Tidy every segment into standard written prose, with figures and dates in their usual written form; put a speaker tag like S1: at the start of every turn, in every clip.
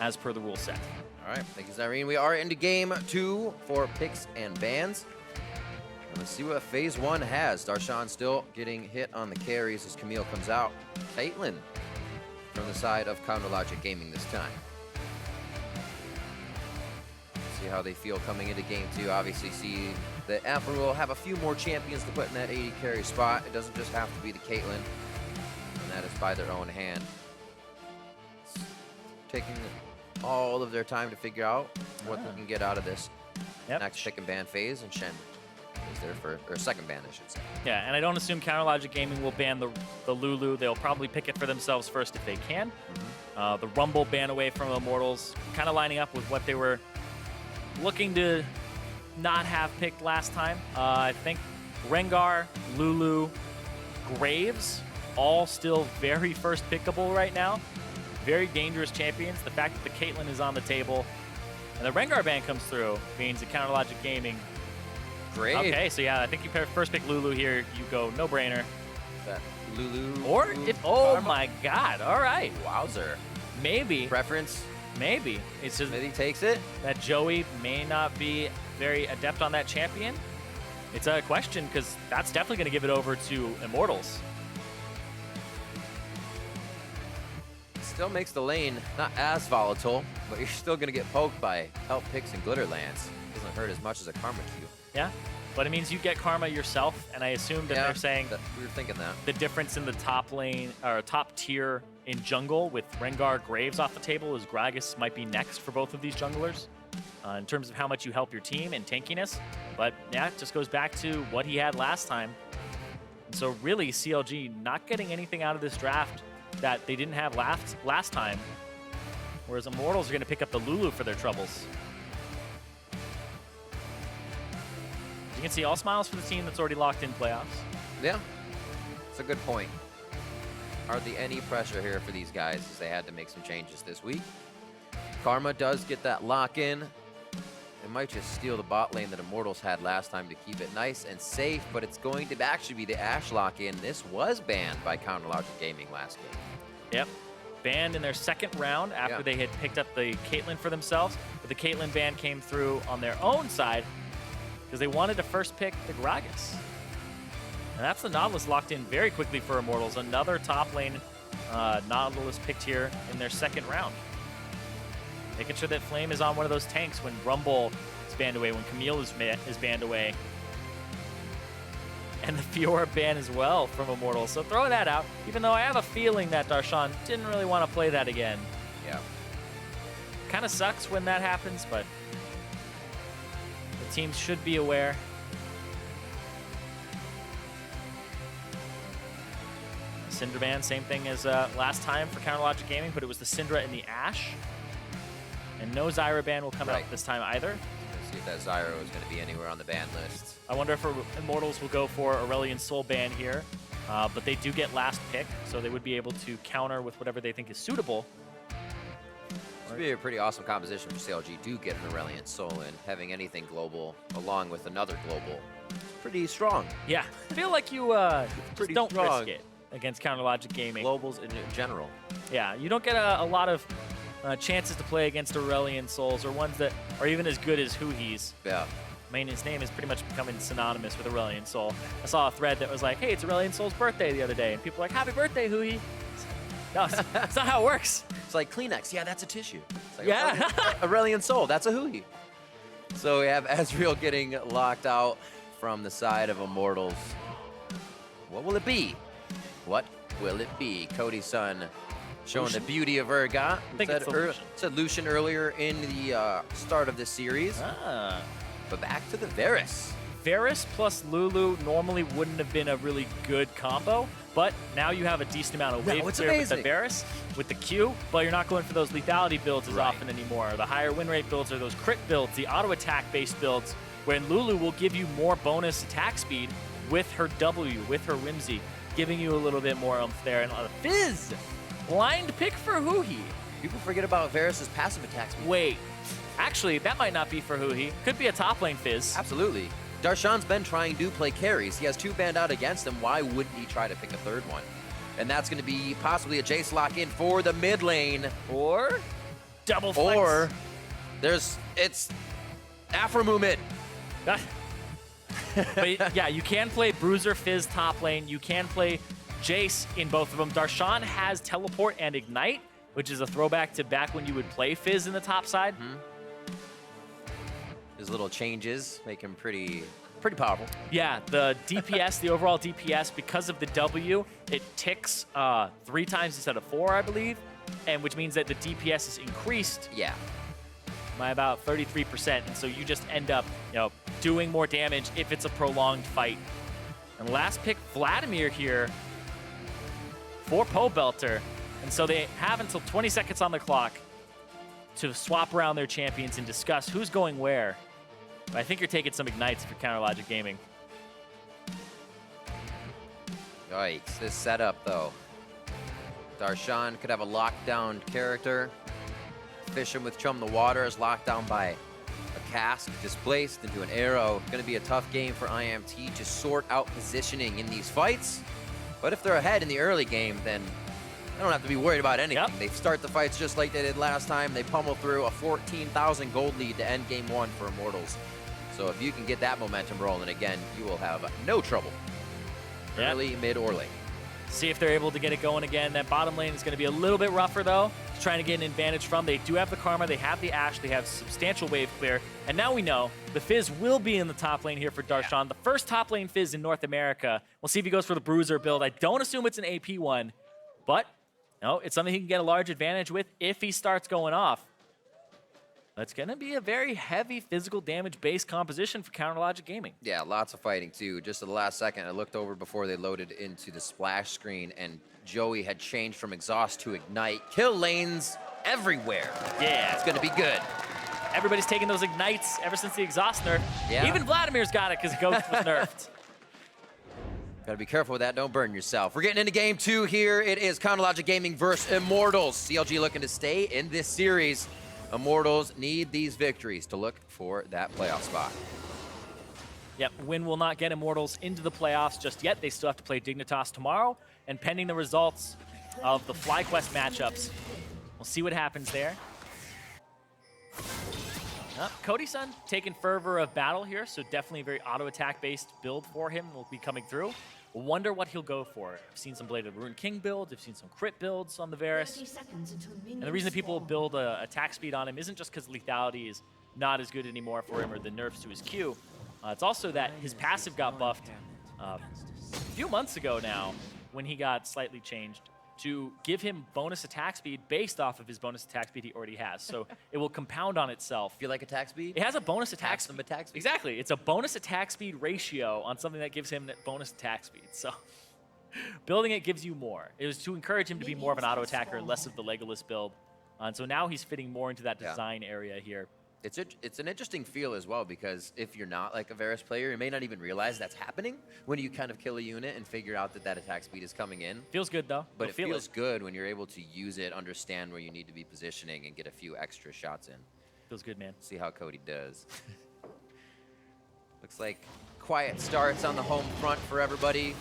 S1: as per the rule set.
S2: All right, thank you, Zirene. We are into game 2 for picks and bans. And let's see what phase 1 has. Darshan still getting hit on the carries as Camille comes out. Caitlyn from the side of CounterLogic Gaming this time. See how they feel coming into game 2. Obviously see that Aphromoo will have a few more champions to put in that AD carry spot. It doesn't just have to be the Caitlyn, and that is by their own hand. It's taking all of their time to figure out what they can get out of this next pick and ban phase, and Shen is there for, or second ban, I should say.
S1: Yeah, and I don't assume CounterLogic Gaming will ban the Lulu. They'll probably pick it for themselves first if they can. The Rumble ban away from Immortals, kind of lining up with what they were looking to not have picked last time. I think Rengar, Lulu, Graves, all still very first pickable right now. Very dangerous champions. The fact that the Caitlyn is on the table and the Rengar ban comes through means that CounterLogic Gaming.
S2: Great.
S1: Okay, so yeah, I think you first pick Lulu here. You go no-brainer.
S2: That Lulu.
S1: Or if, oh my God, all right.
S2: Wowzer.
S1: Maybe.
S2: Preference.
S1: Maybe. It's just
S2: Xmithie takes it.
S1: that Joey may not be very adept on that champion. It's a question because that's definitely going to give it over to Immortals.
S2: Still makes the lane not as volatile, but you're still going to get poked by Help Picks and Glitter Lance. Doesn't hurt as much as a Karma Q.
S1: Yeah, but it means you get Karma yourself, and I assume that they're saying
S2: we were thinking that
S1: the difference in the top lane or top tier in jungle with Rengar Graves off the table is Gragas might be next for both of these junglers in terms of how much you help your team and tankiness. But yeah, it just goes back to what he had last time. And so really, CLG not getting anything out of this draft that they didn't have last time, whereas Immortals are going to pick up the Lulu for their troubles. You can see all smiles for the team that's already locked in playoffs.
S2: Yeah, it's a good point. Hardly any pressure here for these guys as they had to make some changes this week. Karma does get that lock in. It might just steal the bot lane that Immortals had last time to keep it nice and safe, but it's going to actually be the Ashe lock in. This was banned by CounterLogic Gaming last game.
S1: Yep. Banned in their second round after they had picked up the Caitlyn for themselves. But the Caitlyn ban came through on their own side because they wanted to first pick the Gragas. And that's the Nautilus locked in very quickly for Immortals. Another top lane Nautilus picked here in their second round. Making sure that Flame is on one of those tanks when Rumble is banned away, when Camille is banned away. And the Fiora ban as well from Immortals. So throw that out, even though I have a feeling that Darshan didn't really want to play that again.
S2: Yeah.
S1: Kind of sucks when that happens, but the teams should be aware. Syndra ban, same thing as last time for CounterLogic Gaming, but it was the Syndra and the Ashe. And no Zyra ban will come out this time either.
S2: Let's see if that Zyra is going to be anywhere on the ban list.
S1: I wonder if Immortals will go for Aurelion Sol ban here, but they do get last pick, so they would be able to counter with whatever they think is suitable.
S2: This would be a pretty awesome composition for CLG. Do get an Aurelion Sol in. Having anything global along with another global, pretty strong.
S1: Yeah, I feel like you just don't risk it against CounterLogic Gaming.
S2: Globals in general.
S1: Yeah, you don't get a lot of chances to play against Aurelion Sols or ones that are even as good as Huhi's.
S2: Yeah.
S1: I mean, his name is pretty much becoming synonymous with Aurelion Sol. I saw a thread that was like, hey, it's Aurelion Sol's birthday the other day. And people were like, happy birthday, Huhi. No, it's not how it works.
S2: It's like Kleenex. Yeah, that's a tissue. It's like
S1: yeah.
S2: Aurelion Sol, that's a Huhi. So we have Ezreal getting locked out from the side of Immortals. What will it be? What will it be? Cody Sun showing
S1: Lucian.
S2: the beauty of Urgot.
S1: I think it's Lucian.
S2: Said Lucian earlier in the start of this series. But back to the Varus.
S1: Varus plus Lulu normally wouldn't have been a really good combo, but now you have a decent amount of wave clear with the Varus, with the Q, but you're not going for those lethality builds as often anymore. The higher win rate builds are those crit builds, the auto attack based builds, when Lulu will give you more bonus attack speed with her W, with her Whimsy, giving you a little bit more oomph there. And Fizz, blind pick for Huhi.
S2: People forget about Varus's passive attacks.
S1: Wait, actually, that might not be for Huhi. Could be a top lane Fizz.
S2: Absolutely. Darshan's been trying to play carries. He has 2 banned out against him. Why wouldn't he try to pick a third one? And that's going to be possibly a Jayce lock-in for the mid lane.
S1: Or Double flex.
S2: Or it's Aphromoo mid.
S1: But yeah, you can play Bruiser, Fizz top lane. You can play Jayce in both of them. Darshan has Teleport and Ignite, which is a throwback to back when you would play Fizz in the top side.
S2: His little changes make him pretty powerful.
S1: Yeah, the DPS, the overall DPS, because of the W, it ticks 3 times instead of 4, I believe, and which means that the DPS is increased.
S2: Yeah.
S1: By about 33%, and so you just end up, doing more damage if it's a prolonged fight. And last pick, Vladimir here for Pobelter, and so they have until 20 seconds on the clock to swap around their champions and discuss who's going where. But I think you're taking some Ignites for Counterlogic Gaming.
S2: Yikes, this setup though. Darshan could have a lockdown character. Fishing with Chum the Water is locked down by a cask, displaced into an arrow. Going to be a tough game for IMT to sort out positioning in these fights. But if they're ahead in the early game, then they don't have to be worried about anything.
S1: Yep.
S2: They start the fights just like they did last time. They pummel through a 14,000 gold lead to end game 1 for Immortals. So if you can get that momentum rolling again, you will have no trouble.
S1: Yep.
S2: Early, mid, or late.
S1: See if they're able to get it going again. That bottom lane is going to be a little bit rougher, though, trying to get an advantage from. They do have the Karma, they have the Ashe, they have substantial wave clear, and now we know the Fizz will be in the top lane here for Darshan. Yeah. The first top lane Fizz in North America. We'll see if he goes for the Bruiser build. I don't assume it's an AP one, but it's something he can get a large advantage with if he starts going off. It's going to be a very heavy physical damage-based composition for Counterlogic Gaming.
S2: Yeah, lots of fighting, too. Just at the last second, I looked over before they loaded into the splash screen, and Joey had changed from Exhaust to Ignite. Kill lanes everywhere.
S1: Yeah.
S2: It's going to be good.
S1: Everybody's taking those Ignites ever since the Exhaust nerf.
S2: Yeah.
S1: Even Vladimir's got it because Ghost was nerfed.
S2: Got to be careful with that. Don't burn yourself. We're getting into game 2 here. It is Counterlogic Gaming versus Immortals. CLG looking to stay in this series. Immortals need these victories to look for that playoff spot.
S1: Yep, win will not get Immortals into the playoffs just yet. They still have to play Dignitas tomorrow, and pending the results of the FlyQuest matchups, we'll see what happens there. Cody Sun taking fervor of battle here, so definitely a very auto-attack based build for him will be coming through. Wonder what he'll go for. I've seen some Blade of the Rune King builds, I've seen some crit builds on the Varus. And the reason that people build attack speed on him isn't just because lethality is not as good anymore for him or the nerfs to his Q. It's also that his passive got buffed a few months ago now when he got slightly changed to give him bonus attack speed based off of his bonus attack speed he already has. So it will compound on itself.
S2: Feel like attack speed?
S1: It has a bonus attack speed.
S2: Attack speed.
S1: Exactly. It's a bonus attack speed ratio on something that gives him that bonus attack speed. So building it gives you more. It was to encourage him to be more of an auto attacker, less of the Legolas build. And so now he's fitting more into that design area here.
S2: It's an interesting feel as well, because if you're not like a Varus player, you may not even realize that's happening when you kind of kill a unit and figure out that attack speed is coming in.
S1: Feels good though.
S2: But it feels good when you're able to use it, understand where you need to be positioning, and get a few extra shots in.
S1: Feels good, man.
S2: See how Cody does. Looks like quiet starts on the home front for everybody.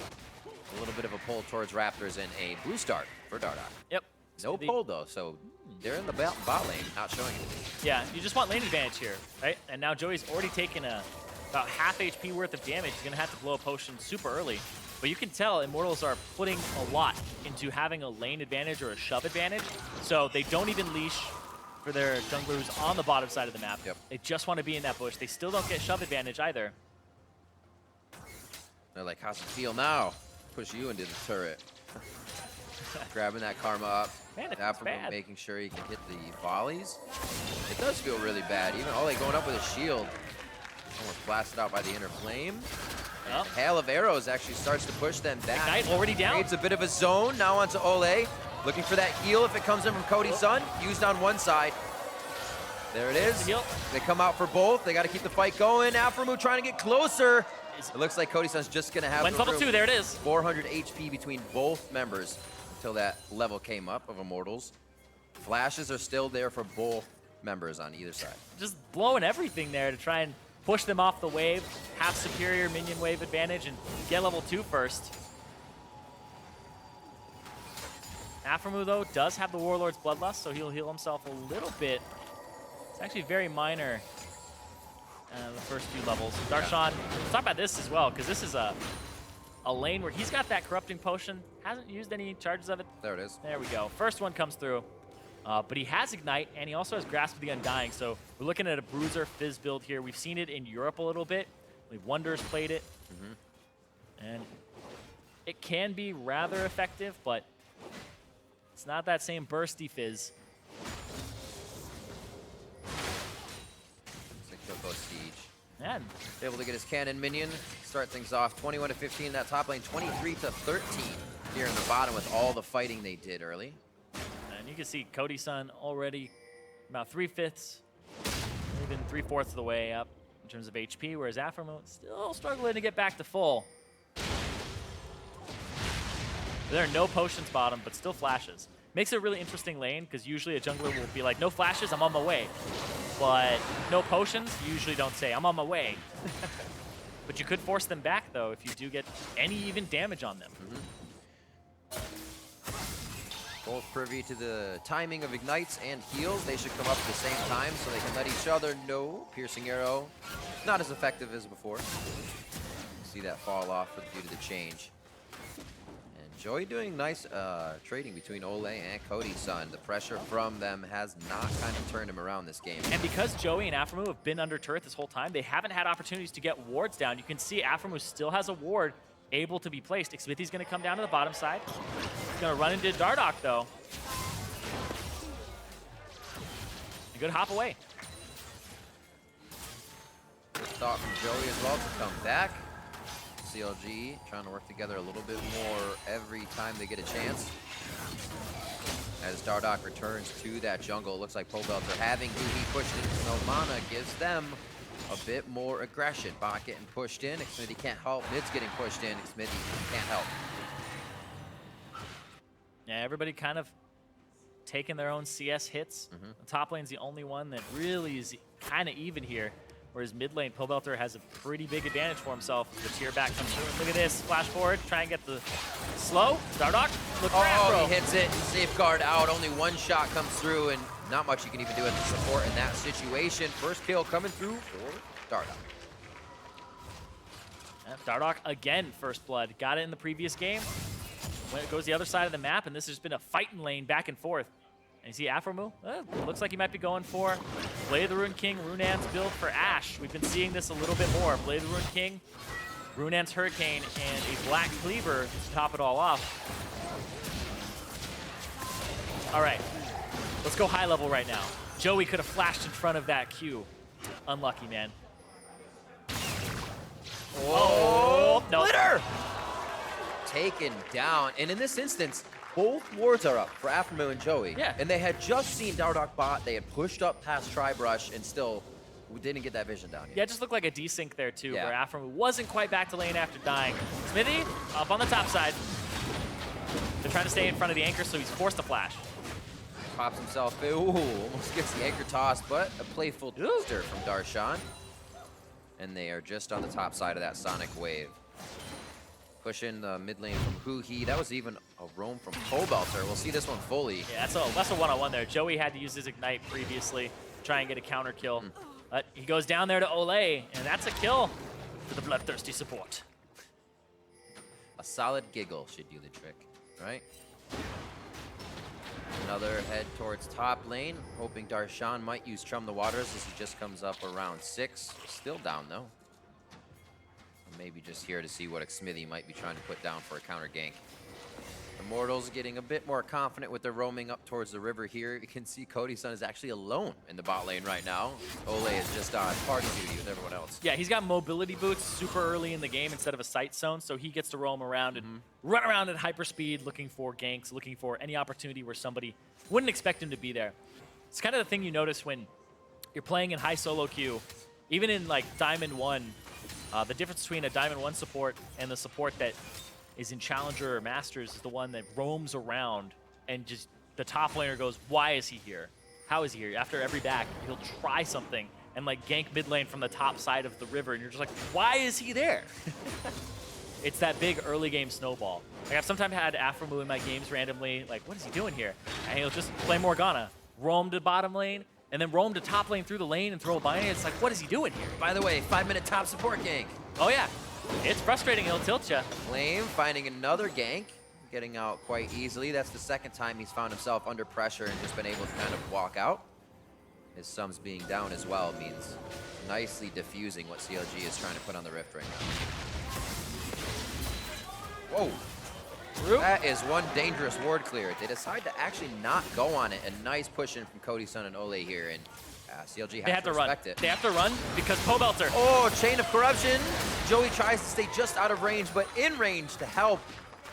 S2: A little bit of a pull towards Raptors and a blue start for Dardoch.
S1: Yep.
S2: No pull though, so they're in the bot lane, not showing anything.
S1: Yeah, you just want lane advantage here, right? And now Joey's already taken about half HP worth of damage. He's going to have to blow a potion super early. But you can tell Immortals are putting a lot into having a lane advantage or a shove advantage. So they don't even leash for their junglers on the bottom side of the map.
S2: Yep.
S1: They just want to be in that bush. They still don't get shove advantage either.
S2: They're like, how's it feel now? Push you into the turret. Grabbing that Karma up.
S1: Man,
S2: Aphromoo making sure he can hit the volleys. It does feel really bad. Even Olleh going up with a shield. Almost blasted out by the inner flame.
S1: Yep.
S2: Hail of arrows actually starts to push them back.
S1: Ignite already down.
S2: Creates a bit of a zone. Now onto Olleh. Looking for that heal if it comes in from Cody Sun. Used on one side. There it is. They come out for both. They got to keep the fight going. Aphromoo trying to get closer. It looks like Cody Sun's just going to have
S1: level 2. There it is.
S2: 400 HP between both members until that level came up of Immortals. Flashes are still there for both members on either side.
S1: Just blowing everything there to try and push them off the wave, have superior minion wave advantage, and get level 2 first. Aphromoo, though, does have the Warlord's Bloodlust, so he'll heal himself a little bit. It's actually very minor the first few levels. Darshan, let's talk about this as well, because this is a lane where he's got that Corrupting Potion. Hasn't used any charges of it.
S2: There it is.
S1: There we go. First one comes through. But he has Ignite, and he also has Grasp of the Undying. So we're looking at a Bruiser Fizz build here. We've seen it in Europe a little bit. Wonders played it. And it can be rather effective, but it's not that same bursty Fizz.
S2: It's like Coco Siege.
S1: And
S2: able to get his cannon minion, start things off 21-15 that top lane, 23-13 here in the bottom with all the fighting they did early.
S1: And you can see Cody Sun already about 3/5, even 3/4 of the way up in terms of HP, whereas Aphromoo still struggling to get back to full. There are no potions bottom, but still flashes. Makes it a really interesting lane, because usually a jungler will be like, no flashes, I'm on my way. But no potions, you usually don't say, I'm on my way. But you could force them back, though, if you do get any even damage on them.
S2: Both privy to the timing of ignites and heals. They should come up at the same time so they can let each other know. Piercing arrow, not as effective as before. See that fall off due to the change. And Joey doing nice trading between Olleh and Cody Sun. The pressure from them has not kind of turned him around this game.
S1: And because Joey and Aphromoo have been under turret this whole time, they haven't had opportunities to get wards down. You can see Aphromoo still has a ward able to be placed. Xmithie's going to come down to the bottom side. He's going to run into Dardoch, though. A good hop away.
S2: Good thought from Joey as well to come back. CLG trying to work together a little bit more every time they get a chance. As Dardoch returns to that jungle, it looks like Pobelter having Huhi pushed into no mana gives them a bit more aggression. Bot getting pushed in. Xmithie can't help. Mid's getting pushed in. Xmithie can't help.
S1: Yeah, everybody kind of taking their own CS hits. The top lane's the only one that really is kind of even here. Whereas mid lane, Pobelter has a pretty big advantage for himself. The tier back comes through. And look at this. Flash forward. Try and get the slow. Dardoch. Look for Aphro.
S2: He hits it. Safeguard out. Only one shot comes through, and not much you can even do as a support in that situation. First kill coming through for Dardoch.
S1: Dardoch again, first blood. Got it in the previous game. When it goes the other side of the map, and this has been a fighting lane back and forth. And you see Aphromoo, looks like he might be going for Blade of the Ruined King, Runan's build for Ashe. We've been seeing this a little bit more. Blade of the Ruined King, Runan's Hurricane, and a Black Cleaver to top it all off. All right, let's go high level right now. Joey could have flashed in front of that Q. Unlucky, man.
S2: Oh,
S1: no.
S2: Glitter! Taken down, and in this instance, both wards are up for Aphromoo and Joey.
S1: Yeah.
S2: And they had just seen Dardoch bot. They had pushed up past Tribrush and still didn't get that vision down yet.
S1: Yeah, it just looked like a desync there too,
S2: Yeah.
S1: where Aphromoo wasn't quite back to lane after dying. Xmithie up on the top side. They're trying to stay in front of the anchor, so he's forced to flash.
S2: Pops himself. Ooh, almost gets the anchor toss, but a playful booster from Darshan. And they are just on the top side of that Sonic Wave. Pushing the mid lane from Huhi. That was even a roam from Pobelter. We'll see this one fully.
S1: Yeah, that's a one-on-one there. Joey had to use his Ignite previously to try and get a counter kill. But he goes down there to Olleh, and that's a kill for the bloodthirsty support.
S2: A solid giggle should do the trick, right? Another head towards top lane, hoping Darshan might use Chum the Waters as he just comes up around 6. Still down though. Maybe just here to see what Xmithie might be trying to put down for a counter gank. Immortals getting a bit more confident with their roaming up towards the river here. You can see Cody Sun is actually alone in the bot lane right now. Olleh is just on party duty with everyone else.
S1: Yeah, he's got mobility boots super early in the game instead of a sight zone, so he gets to roam around and run around at hyperspeed looking for ganks, looking for any opportunity where somebody wouldn't expect him to be there. It's kind of the thing you notice when you're playing in high solo queue, even in like Diamond 1, the difference between a Diamond 1 support and the support that is in Challenger or Masters is the one that roams around and just the top laner goes, why is he here? How is he here? After every back, he'll try something and like gank mid lane from the top side of the river and you're just like, why is he there? it's that big early game snowball. Like I've sometimes had Aphromoo in my games randomly, like, what is he doing here? And he'll just play Morgana, roam to bottom lane, and then roam to top lane through the lane and throw a bind. It's like, what is he doing here?
S2: By the way, 5-minute top support gank.
S1: Oh yeah, it's frustrating, it'll tilt ya.
S2: Flame finding another gank, getting out quite easily. That's the second time he's found himself under pressure and just been able to kind of walk out. His sums being down as well means nicely diffusing what CLG is trying to put on the Rift right now. Whoa. That is one dangerous ward clear. They decide to actually not go on it. A nice push in from Cody Sun and Olleh here, and CLG has to respect it.
S1: They have to run because Pobelter.
S2: Oh, chain of corruption. Joey tries to stay just out of range, but in range to help.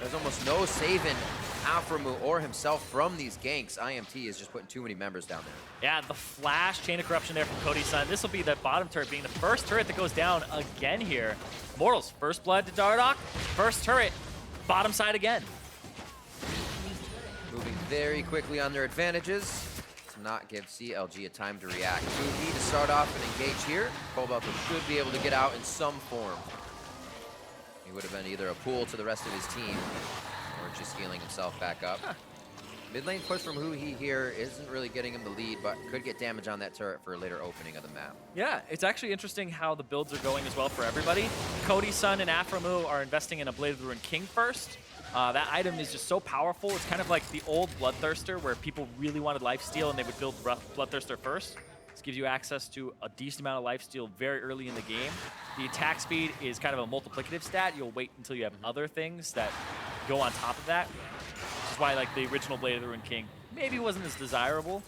S2: There's almost no saving Aphromoo or himself from these ganks. IMT is just putting too many members down there.
S1: Yeah, the flash chain of corruption there from Cody Sun. This will be the bottom turret being the first turret that goes down again here. Immortals, first blood to Dardoch, first turret, bottom side again.
S2: Moving very quickly on their advantages to not give CLG a time to react. Huhi to start off and engage here. Pobelter should be able to get out in some form. He would have been either a pool to the rest of his team or just healing himself back up. Mid lane push from Huhi here isn't really getting him the lead, but could get damage on that turret for a later opening of the map.
S1: Yeah, it's actually interesting how the builds are going as well for everybody. Cody Sun and Aphromoo are investing in a Blade of the Ruined King first. That item is just so powerful. It's kind of like the old Bloodthirster where people really wanted lifesteal and they would build Bloodthirster first. This gives you access to a decent amount of lifesteal very early in the game. The attack speed is kind of a multiplicative stat. You'll wait until you have other things that go on top of that. Which is why like the original Blade of the Ruined King maybe wasn't as desirable.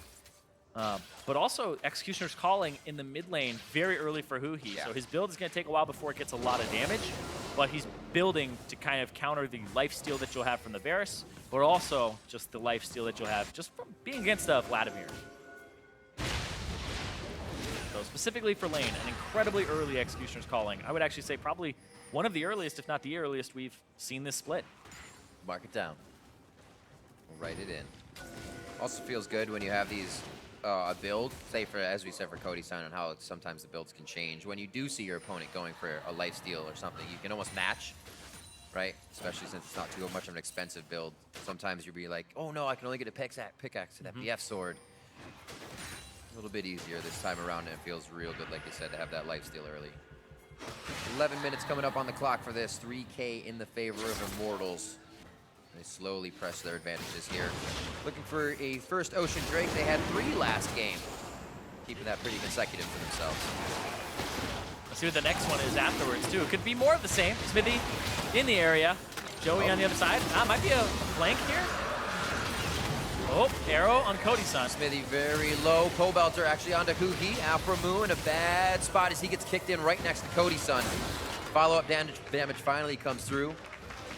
S1: But also Executioner's Calling in the mid lane very early for Huhi. Yeah. So his build is going to take a while before it gets a lot of damage. But he's building to kind of counter the lifesteal that you'll have from the Varus, but also just the lifesteal that you'll have just from being against Vladimir. So specifically for lane, an incredibly early Executioner's Calling. I would actually say probably one of the earliest, if not the earliest, we've seen this split.
S2: Mark it down. We'll write it in. Also feels good when you have these a build, say for, as we said for Cody Sun, and how sometimes the builds can change. When you do see your opponent going for a lifesteal or something, you can almost match, right? Especially since it's not too much of an expensive build. Sometimes you'll be like, oh no, I can only get a pickaxe to that BF sword. A little bit easier this time around, and it feels real good, like you said, to have that lifesteal early. 11 minutes coming up on the clock for this. 3K in the favor of Immortals. They slowly press their advantages here. Looking for a first Ocean Drake. They had 3 last game. Keeping that pretty consecutive for themselves.
S1: Let's see what the next one is afterwards, too. It could be more of the same. Xmithie in the area. Joey on the other side. Might be a flank here. Oh, arrow on Cody Sun.
S2: Xmithie very low. Pobelter actually onto Huhi. Aphromoo in a bad spot as he gets kicked in right next to Cody Sun. Follow-up damage finally comes through.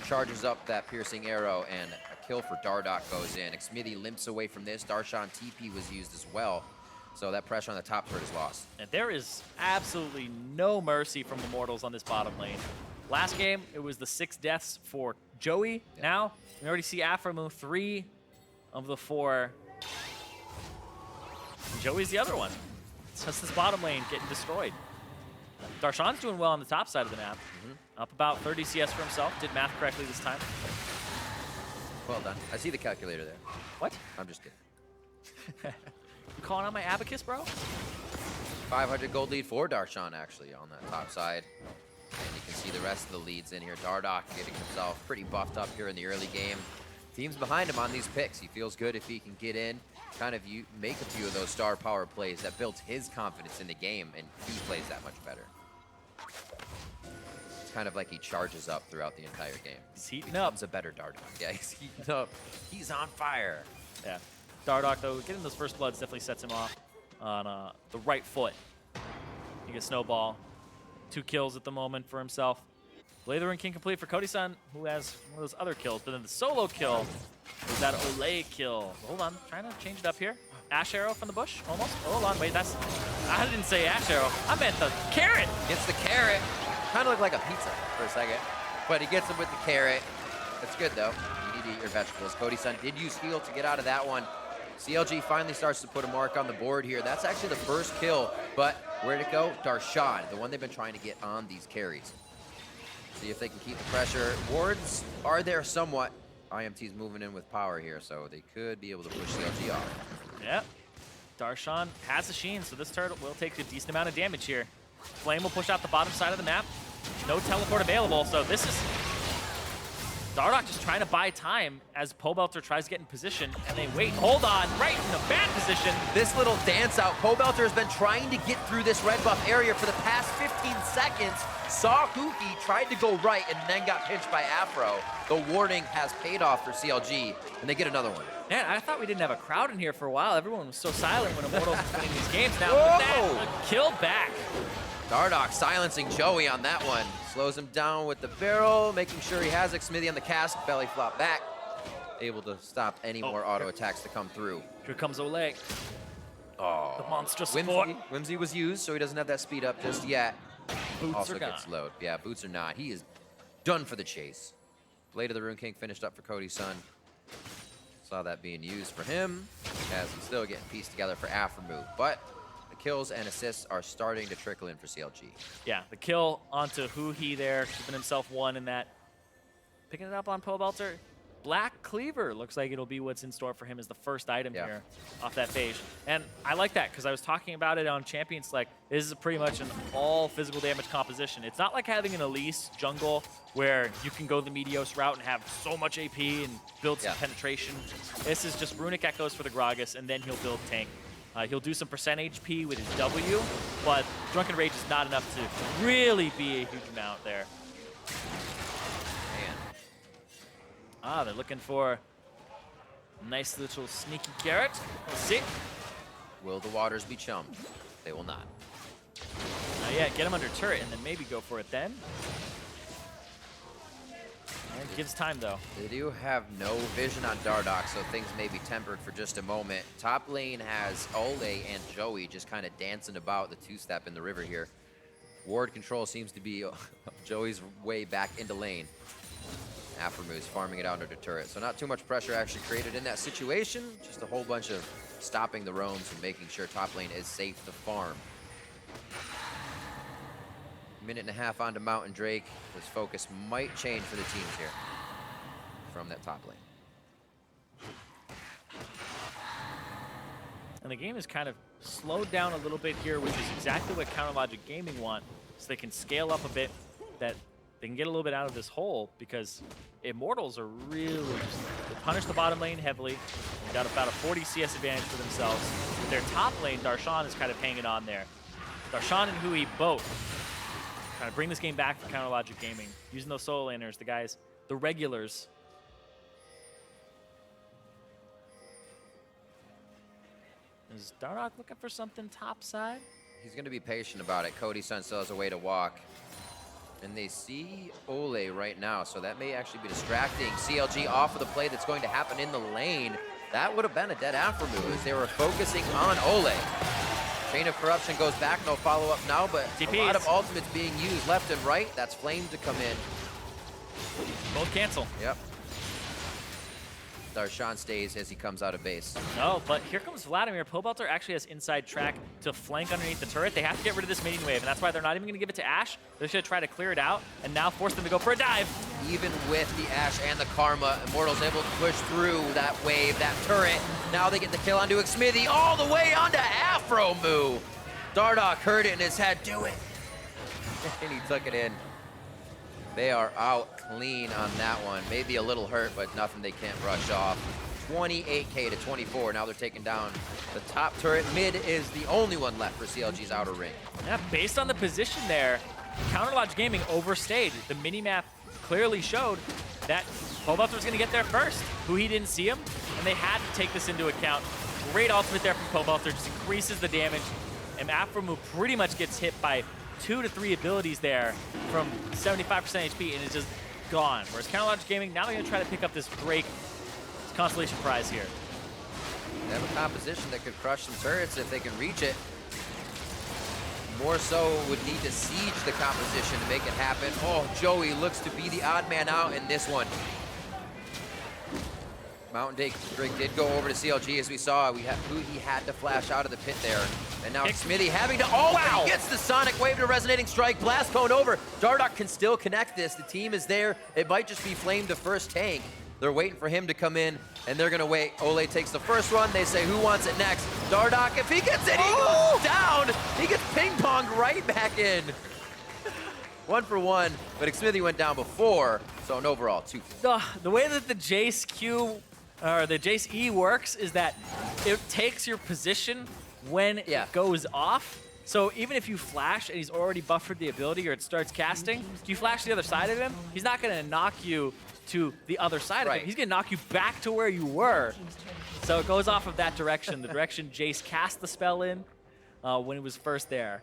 S2: Charges up that piercing arrow, and a kill for Dardoch goes in. Xmithie limps away from this. Darshan TP was used as well, so that pressure on the top turret is lost.
S1: And there is absolutely no mercy from Immortals on this bottom lane. Last game, it was the 6 deaths for Joey. Yeah. Now, we already see Aphromoo 3 of the 4. And Joey's the other one. It's just this bottom lane getting destroyed. Darshan's doing well on the top side of the map. Up about 30 CS for himself. Did math correctly this time.
S2: Well done. I see the calculator there.
S1: What?
S2: I'm just kidding.
S1: You calling out my abacus, bro?
S2: 500 gold lead for Darshan, actually, on that top side. And you can see the rest of the leads in here. Dardoch getting himself pretty buffed up here in the early game. Team's behind him on these picks. He feels good if he can get in, kind of make a few of those star power plays that builds his confidence in the game, and he plays that much better. It's kind of like he charges up throughout the entire game.
S1: He's heating up.
S2: He's a better Dardoch. Yeah, he's heating up. He's on fire.
S1: Yeah. Dardoch, though, getting those first bloods definitely sets him off on the right foot. He gets snowball. 2 kills at the moment for himself. Blade of the Ruined King complete for Cody Sun, who has one of those other kills. But then the solo kill was that Olleh kill. Hold on, trying to change it up here. Ashe arrow from the bush, almost. Hold on, wait, that's... I didn't say Ashe arrow. I meant the carrot.
S2: Gets the carrot. Kind of looked like a pizza for a second. But he gets him with the carrot. That's good, though. You need to eat your vegetables. Cody Sun did use heal to get out of that one. CLG finally starts to put a mark on the board here. That's actually the first kill. But where'd it go? Darshan, the one they've been trying to get on these carries. See if they can keep the pressure. Wards are there somewhat. IMT's moving in with power here, so they could be able to push CLG off.
S1: Yep. Darshan has a Sheen, so this turret will take a decent amount of damage here. Flame will push out the bottom side of the map. No teleport available, so this is Dardoch just trying to buy time as Pobelter tries to get in position, and they wait, hold on, right in a bad position.
S2: This little dance out, Pobelter has been trying to get through this red buff area for the past 15 seconds. Saw Huhi, tried to go right, and then got pinched by Aphro. The warning has paid off for CLG, and they get another one.
S1: Man, I thought we didn't have a crowd in here for a while. Everyone was so silent when Immortals was winning these games. Now, with that, a kill back.
S2: Dardoch silencing Joey on that one. Slows him down with the barrel, making sure he has Xmithie on the cask, belly flop back. Able to stop any more auto attacks to come through.
S1: Here comes Olleh.
S2: Oh,
S1: the monstrous support.
S2: Whimsy was used, so he doesn't have that speed up just yet.
S1: Boots
S2: also
S1: are gone.
S2: gets slowed. Yeah, boots are not. He is done for the chase. Blade of the Rune King finished up for Cody Sun. Saw that being used for him, as he's still getting pieced together for Aphromoo. But the kills and assists are starting to trickle in for CLG.
S1: Yeah, the kill onto Huhi there, keeping himself one in that. Picking it up on Pobelter. Black Cleaver looks like it'll be what's in store for him as the first item here off that phase. And I like that because I was talking about it on Champion Select. This is pretty much an all physical damage composition. It's not like having an Elise jungle where you can go the Meteos route and have so much AP and build some penetration. This is just Runic Echoes for the Gragas, and then he'll build tank. He'll do some percent HP with his W, but Drunken Rage is not enough to really be a huge amount there. Ah, they're looking for a nice little sneaky carrot. We'll see.
S2: Will the waters be chummed? They will not.
S1: Yeah, get him under turret and then maybe go for it then. And it gives time though.
S2: They do have no vision on Dardoch, so things may be tempered for just a moment. Top lane has Olleh and Joey just kind of dancing about the two-step in the river here. Ward control seems to be Joey's way back into lane. Aphromoo is farming it out under the turret. So not too much pressure actually created in that situation. Just a whole bunch of stopping the roams and making sure top lane is safe to farm. Minute and a half onto Mountain Drake. This focus might change for the teams here from that top lane.
S1: And the game is kind of slowed down a little bit here, which is exactly what Counterlogic Gaming want, so they can scale up a bit, that they can get a little bit out of this hole, because Immortals are really just, they punish the bottom lane heavily. They got about a 40 CS advantage for themselves. With their top lane, Darshan is kind of hanging on there. Darshan and Huhi both trying to bring this game back for Counterlogic Gaming, using those solo laners, the guys, the regulars. Is Dardoch looking for something top side?
S2: He's going to be patient about it. Cody Sun still has a way to walk. And they see Olleh right now, so that may actually be distracting CLG off of the play that's going to happen in the lane. That would have been a dead Aphromoo as they were focusing on Olleh. Chain of Corruption goes back, no follow-up now, but
S1: TPs.
S2: A lot of ultimates being used left and right. That's Flame to come in.
S1: Both cancel.
S2: Yep. Darshan stays as he comes out of base.
S1: No, but here comes Vladimir. Pobelter actually has inside track to flank underneath the turret. They have to get rid of this minion wave, and that's why they're not even going to give it to AShe. They're just going to try to clear it out and now force them to go for a dive.
S2: Even with the AShe and the Karma, Immortals able to push through that wave, that turret. Now they get the kill onto Xmithie, all the way onto Aphromoo. Dardoch heard it in his head, do it. And he took it in. They are out clean on that one. Maybe a little hurt, but nothing they can't brush off. 28K to 24. Now they're taking down the top turret. Mid is the only one left for CLG's outer ring.
S1: Yeah, based on the position there, Counterlogic Gaming overstayed. The minimap clearly showed that Pobelter was going to get there first. Huhi didn't see him, and they had to take this into account. Great ultimate there from Pobelter, just increases the damage, and Aphromoo pretty much gets hit by 2 to 3 abilities there from 75% HP, and it's just gone. Whereas Counterlogic Gaming, now they're going to try to pick up this Drake Constellation prize here.
S2: They have a composition that could crush some turrets if they can reach it. More so would need to siege the composition to make it happen. Oh, Joey looks to be the odd man out in this one. Mountain Drake did go over to CLG as we saw. He had to flash out of the pit there. And now Xmithie having to, oh, wow. He gets the Sonic Wave to Resonating Strike, Blast Cone over. Dardoch can still connect this. The team is there. It might just be Flame the first tank. They're waiting for him to come in, and they're gonna wait. Olleh takes the first run. They say, who wants it next? Dardoch, if he gets it, he goes down. He gets ping-ponged right back in. 1 for 1, but Xmithie went down before, so an overall 2.
S1: The way that the Jayce Q, or the Jayce E works is that it takes your position when it goes off. So even if you flash and he's already buffered the ability or it starts casting, if you flash the other side of him, he's not gonna knock you to the other side of him. He's gonna knock you back to where you were. So it goes off of that direction, the direction Jayce cast the spell in when it was first there.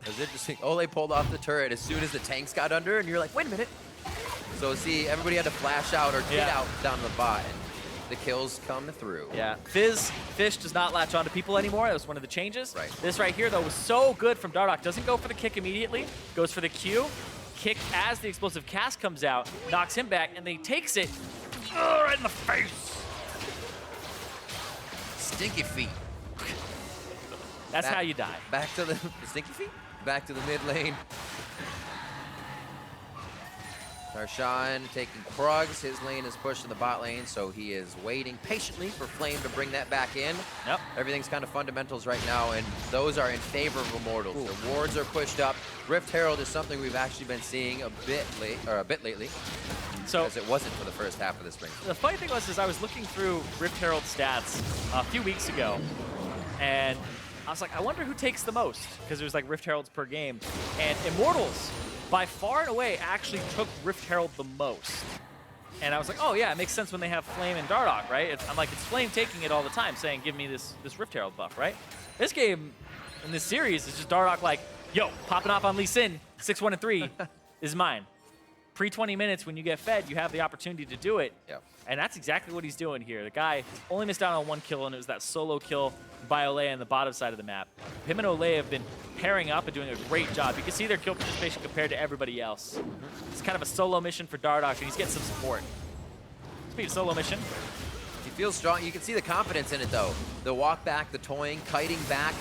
S2: It was interesting. Olleh pulled off the turret as soon as the tanks got under, and you're like, wait a minute. So see, everybody had to flash out or get out down the bot, and the kills come through.
S1: Yeah, Fizz does not latch onto people anymore. That was one of the changes. This right here, though, was so good from Dardoch. Doesn't go for the kick immediately, goes for the Q. Kick as the explosive cast comes out, knocks him back, and then he takes it right in the face.
S2: Stinky feet.
S1: That's how you die.
S2: Back to the stinky feet? Back to the mid lane. Darshan taking Krugs. His lane is pushed in the bot lane, so he is waiting patiently for Flame to bring that back in.
S1: Yep.
S2: Everything's kind of fundamentals right now, and those are in favor of Immortals. The wards are pushed up. Rift Herald is something we've actually been seeing a bit lately,
S1: so
S2: as it wasn't for the first half of the spring.
S1: The funny thing was, I was looking through Rift Herald stats a few weeks ago, and I was like, I wonder who takes the most, because there's like Rift Heralds per game, and Immortals, by far and away, actually took Rift Herald the most. And I was like, oh yeah, it makes sense when they have Flame and Dardoch, right? I'm like, it's Flame taking it all the time, saying, give me this Rift Herald buff, right? This game, in this series, is just Dardoch like, yo, popping off on Lee Sin, 6-1-3 is mine. Pre-20 minutes, when you get fed, you have the opportunity to do it.
S2: Yep.
S1: And that's exactly what he's doing here. The guy only missed out on 1 kill, and it was that solo kill by Olleh on the bottom side of the map. Him and Olleh have been pairing up and doing a great job. You can see their kill participation compared to everybody else. It's kind of a solo mission for Dardoch, and he's getting some support. Speaking of solo mission.
S2: He feels strong. You can see the confidence in it, though. The walk back, the toying, kiting back.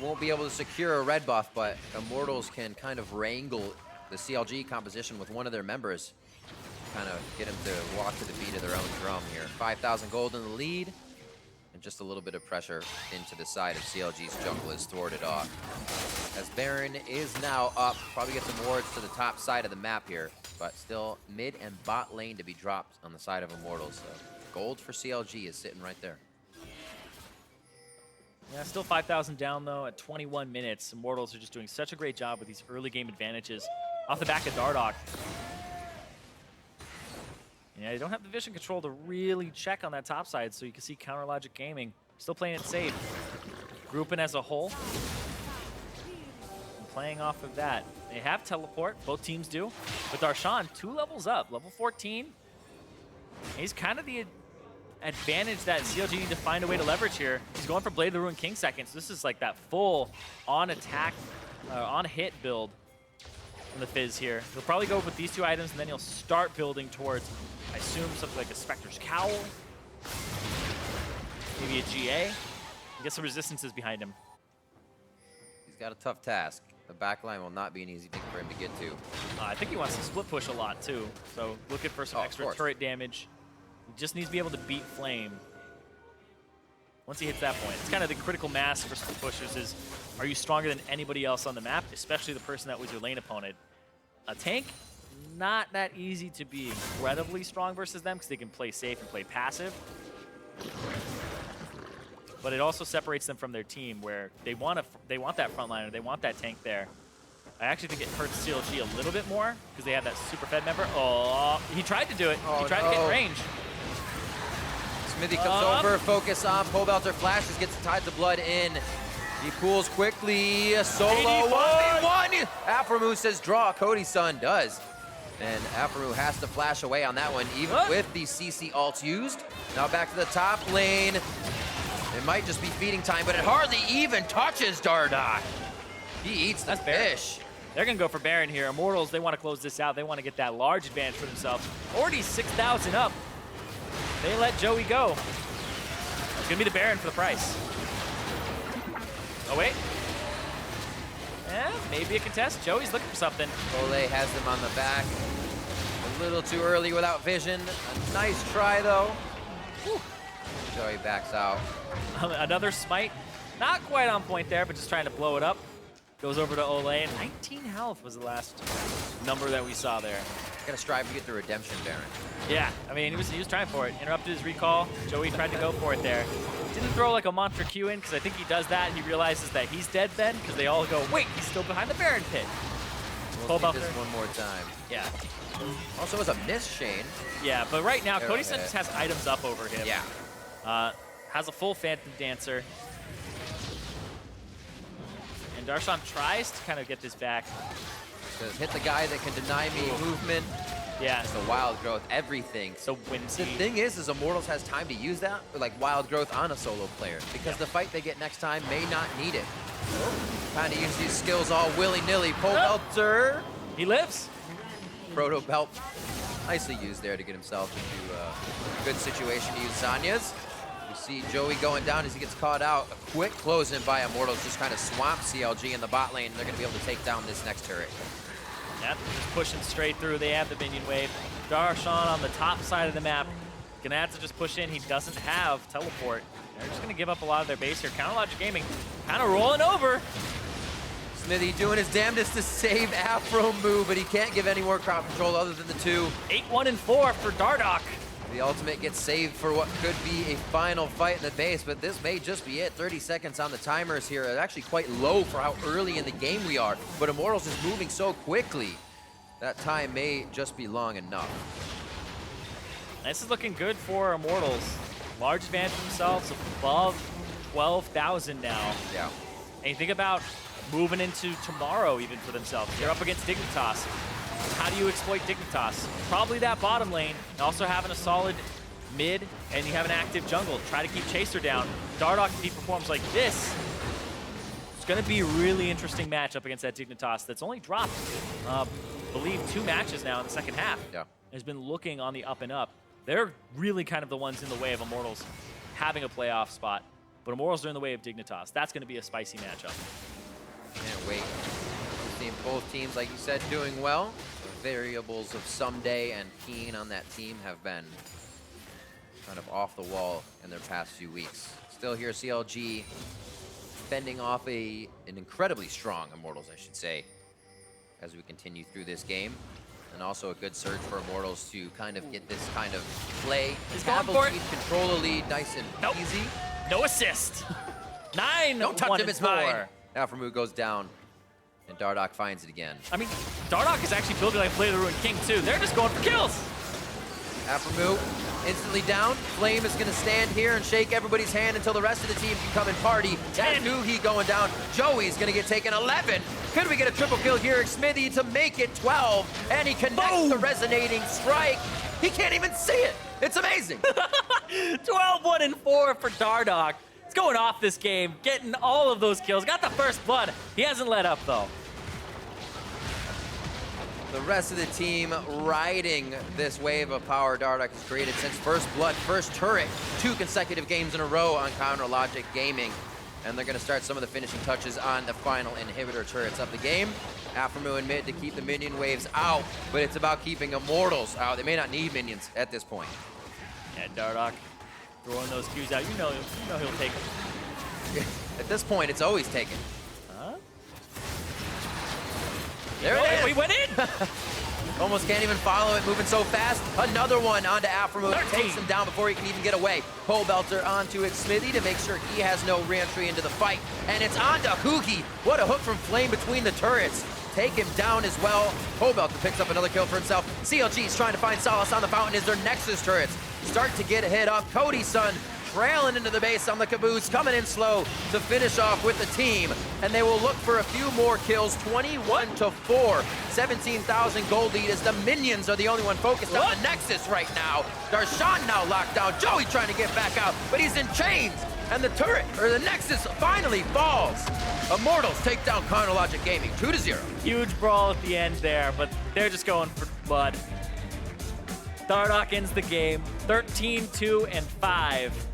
S2: Won't be able to secure a red buff, but Immortals can kind of wrangle the CLG composition with one of their members. Kind of get him to walk to the beat of their own drum here. 5,000 gold in the lead. And just a little bit of pressure into the side of CLG's jungle is thwarted off. As Baron is now up, probably get some wards to the top side of the map here, but still mid and bot lane to be dropped on the side of Immortals. So gold for CLG is sitting right there.
S1: Yeah, still 5,000 down though at 21 minutes. Immortals are just doing such a great job with these early game advantages off the back of Dardoch. Yeah, you don't have the vision control to really check on that top side, so you can see Counter Logic Gaming still playing it safe. Grouping as a whole. And playing off of that. They have teleport, both teams do. But Darshan, 2 levels up, level 14. He's kind of the advantage that CLG need to find a way to leverage here. He's going for Blade of the Ruined King second, so this is like that full on-attack, on-hit build from the Fizz here. He'll probably go with these 2 items, and then he'll start building towards, I assume, something like a Spectre's Cowl. Maybe a GA. And get some resistances behind him.
S2: He's got a tough task. The backline will not be an easy thing for him to get to.
S1: I think he wants to split push a lot, too. So looking for some extra turret damage. He just needs to be able to beat Flame. Once he hits that point, it's kind of the critical mass for split pushers is, are you stronger than anybody else on the map, especially the person that was your lane opponent? A tank, not that easy to be incredibly strong versus them because they can play safe and play passive. But it also separates them from their team where they want that frontliner, they want that tank there. I actually think it hurts CLG a little bit more because they have that super fed member. Oh, he tried to do it. He tried to get in range.
S2: Xmithie comes over, focus on Pobelter flashes, gets the Tides of Blood in. He pulls quickly, a solo 1v1. Aphromoo says draw, Cody Sun does. And Aphromoo has to flash away on that one, even with the CC ults used. Now back to the top lane. It might just be feeding time, but it hardly even touches Dardoch. He eats the fish.
S1: They're going to go for Baron here. Immortals, they want to close this out. They want to get that large advantage for themselves. Already 6,000 up. They let Joey go. It's going to be the Baron for the price. Oh, wait. Yeah, maybe a contest. Joey's looking for something.
S2: Olleh has them on the back. A little too early without vision. A nice try, though. Whew. Joey backs out.
S1: Another smite. Not quite on point there, but just trying to blow it up. Goes over to Olleh. 19 health was the last number that we saw there.
S2: Gotta strive to get the redemption, Baron.
S1: Yeah, I mean, he was trying for it. Interrupted his recall. Joey tried to go for it there. Didn't throw like a Mantra Q in, because I think he does that and he realizes that he's dead then, because they all go, wait, he's still behind the Baron pit.
S2: We'll see this one more time.
S1: Yeah.
S2: Also, it was a miss, Shane.
S1: Yeah, but right now, Cody Sun just has items up over him.
S2: Yeah.
S1: Has a full Phantom Dancer. And Darshan tries to kind of get this back.
S2: Says, hit the guy that can deny me movement.
S1: Yeah.
S2: It's the wild growth, everything.
S1: So Wincy.
S2: The thing is Immortals has time to use that, like wild growth on a solo player, because the fight they get next time may not need it. Kind of use these skills all willy-nilly. Pobelter.
S1: He lives.
S2: Proto Belt. Nicely used there to get himself into a good situation to use Zanya's. You see Joey going down as he gets caught out. A quick close in by Immortals just kind of swamps CLG in the bot lane. They're going to be able to take down this next turret.
S1: Yeah, just pushing straight through. They have the minion wave. Darshan on the top side of the map. Gonna have to just push in. He doesn't have teleport. They're just gonna give up a lot of their base here. Counterlogic Gaming kind of rolling over.
S2: Xmithie doing his damnedest to save Aphromoo, but he can't give any more crowd control other than the two.
S1: 8-1 and 4 for Dardoch.
S2: The ultimate gets saved for what could be a final fight in the base, but this may just be it. 30 seconds on the timers here. It's actually quite low for how early in the game we are, but Immortals is moving so quickly. That time may just be long enough.
S1: This is looking good for Immortals. Large advantage for themselves, above 12,000 now.
S2: Yeah.
S1: And you think about moving into tomorrow even for themselves. They're up against Dignitas. How do you exploit Dignitas? Probably that bottom lane, and also having a solid mid, and you have an active jungle. Try to keep Chaser down. Dardoch, if he performs like this, it's going to be a really interesting match up against that Dignitas that's only dropped, I believe, 2 matches now in the second half.
S2: Yeah.
S1: Has been looking on the up and up. They're really kind of the ones in the way of Immortals having a playoff spot, but Immortals are in the way of Dignitas. That's going to be a spicy matchup.
S2: Can't wait. We've seen both teams, like you said, doing well. The variables of Someday and Keen on that team have been kind of off the wall in their past few weeks. Still here, CLG fending off an incredibly strong Immortals, I should say, as we continue through this game. And also a good surge for Immortals to kind of get this kind of play.
S1: He's going for it.
S2: Control a lead nice and easy.
S1: No assist. 9-1
S2: Don't touch him, it's mine.
S1: 4.
S2: Aphromoo goes down, and Dardoch finds it again.
S1: I mean, Dardoch is actually building like Play of the Ruined King too. They're just going for kills.
S2: Aphromoo instantly down. Flame is going to stand here and shake everybody's hand until the rest of the team can come and party. That's Huhi going down. Joey's going to get taken 11. Could we get a triple kill here? Xmithie to make it 12. And he connects the resonating strike. He can't even see it. It's amazing.
S1: 12-1 and 4 for Dardoch. It's going off this game, getting all of those kills. Got the first blood. He hasn't let up though.
S2: The rest of the team riding this wave of power Dardoch has created since first blood, first turret, 2 consecutive games in a row on Counterlogic Gaming. And they're going to start some of the finishing touches on the final inhibitor turrets of the game. Aphromoo in mid to keep the minion waves out, but it's about keeping Immortals out. They may not need minions at this point.
S1: Yeah, Dardoch throwing those Qs out. You know he'll take them.
S2: At this point, it's always taken.
S1: Huh?
S2: There it is.
S1: We went in.
S2: Almost can't even follow it, moving so fast. Another one onto Aphromoo. Takes him down before he can even get away. Pobelter onto Xmithie to make sure he has no re-entry into the fight. And it's onto Huhi. What a hook from Flame between the turrets. Take him down as well. Pobelter picks up another kill for himself. CLG is trying to find solace on the fountain as their Nexus turrets start to get a hit up. Cody Sun trailing into the base on the caboose, coming in slow to finish off with the team. And they will look for a few more kills, 21-4. 17,000 gold lead as the minions are the only one focused on the Nexus right now. Darshan now locked down. Joey trying to get back out, but he's in chains. And the turret, or the Nexus, finally falls. Immortals take down Counterlogic Gaming, 2-0.
S1: Huge brawl at the end there, but they're just going for blood. Dardoch ends the game, 13-2 and 5.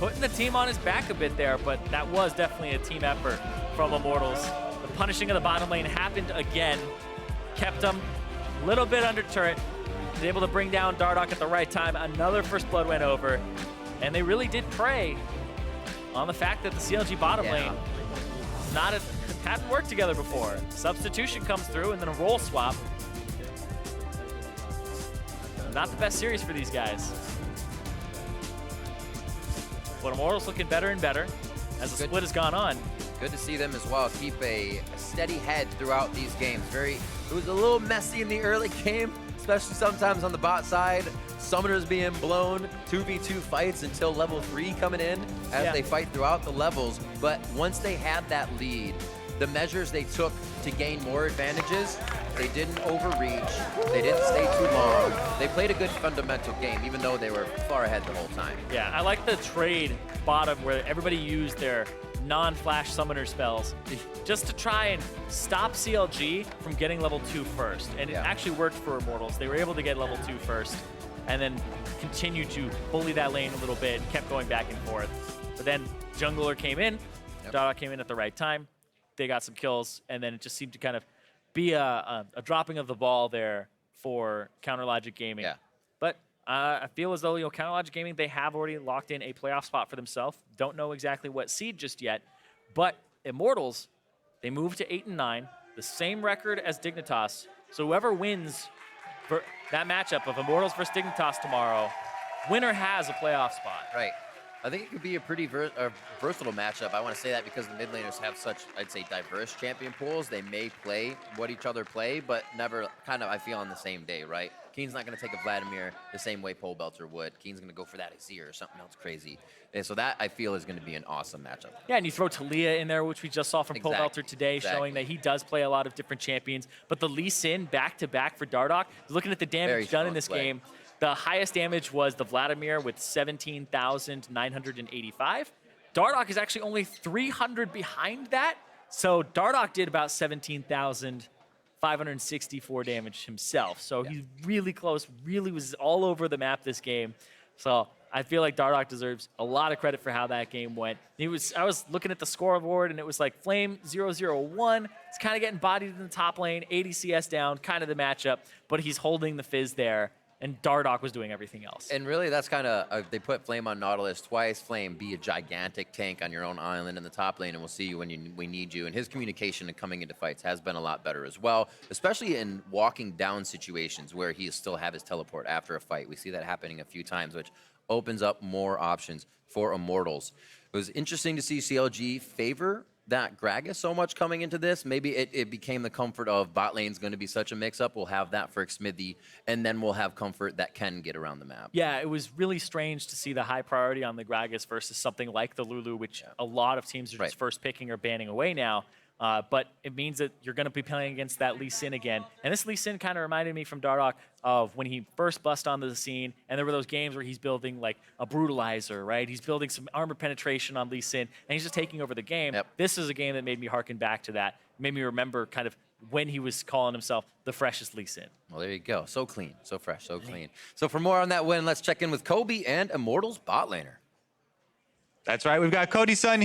S1: putting the team on his back a bit there, but that was definitely a team effort from Immortals. The punishing of the bottom lane happened again. Kept them a little bit under turret. Was able to bring down Dardoch at the right time. Another first blood went over. And they really did prey on the fact that the CLG bottom lane hadn't worked together before. Substitution comes through and then a role swap. Not the best series for these guys. But Immortals looking better and better as the split has gone on.
S2: Good to see them as well keep a steady head throughout these games. It was a little messy in the early game, especially sometimes on the bot side. Summoners being blown, 2v2 fights until level 3 coming in as they fight throughout the levels. But once they had that lead, the measures they took to gain more advantages, they didn't overreach, they didn't stay too long. They played a good fundamental game, even though they were far ahead the whole time.
S1: Yeah, I like the trade bottom where everybody used their non-flash summoner spells just to try and stop CLG from getting level 2 first. And it actually worked for Immortals. They were able to get level 2 first and then continue to bully that lane a little bit and kept going back and forth. But then Jungler came in, Dardoch came in at the right time, they got some kills, and then it just seemed to kind of be a dropping of the ball there for Counterlogic Gaming.
S2: Yeah.
S1: But I feel as though, Counterlogic Gaming, they have already locked in a playoff spot for themselves. Don't know exactly what seed just yet, but Immortals, they moved to 8-9, the same record as Dignitas. So whoever wins for that matchup of Immortals versus Dignitas tomorrow, winner has a playoff spot.
S2: Right. I think it could be a pretty versatile matchup. I want to say that because the mid laners have such, I'd say, diverse champion pools. They may play what each other play, but never kind of, I feel, on the same day, right? Keen's not going to take a Vladimir the same way Pobelter would. Keen's going to go for that Azir or something else crazy. And so that, I feel, is going to be an awesome matchup.
S1: Yeah, and you throw Talia in there, which we just saw from Pobelter today, showing that he does play a lot of different champions. But the Lee Sin back-to-back for Dardoch, looking at the damage done in this game, the highest damage was the Vladimir with 17,985. Dardoch is actually only 300 behind that. So Dardoch did about 17,564 damage himself. So he's really close, really was all over the map this game. So I feel like Dardoch deserves a lot of credit for how that game went. I was looking at the scoreboard and it was like Flame 0-0-1. It's kind of getting bodied in the top lane, ADCS down, kind of the matchup, but he's holding the Fizz there. And Dardoch was doing everything else.
S2: And really, that's kind of, they put Flame on Nautilus twice. Flame, be a gigantic tank on your own island in the top lane, and we'll see you when we need you. And his communication and coming into fights has been a lot better as well, especially in walking down situations where he still have his teleport after a fight. We see that happening a few times, which opens up more options for Immortals. It was interesting to see CLG favor that Gragas so much coming into this. Maybe it became the comfort of bot lane's going to be such a mix-up. We'll have that for Xmithie, and then we'll have comfort that can get around the map.
S1: Yeah, it was really strange to see the high priority on the Gragas versus something like the Lulu, which a lot of teams are just first picking or banning away now. But it means that you're going to be playing against that Lee Sin again. And this Lee Sin kind of reminded me from Dardoch of when he first bust onto the scene, and there were those games where he's building like a brutalizer, right? He's building some armor penetration on Lee Sin, and he's just taking over the game. This is a game that made me harken back to that. It made me remember kind of when he was calling himself the freshest Lee Sin.
S2: Well, there you go. So clean, so fresh, so clean. So for more on that win, let's check in with Kobe and Immortals bot laner.
S3: That's right. We've got Cody Sun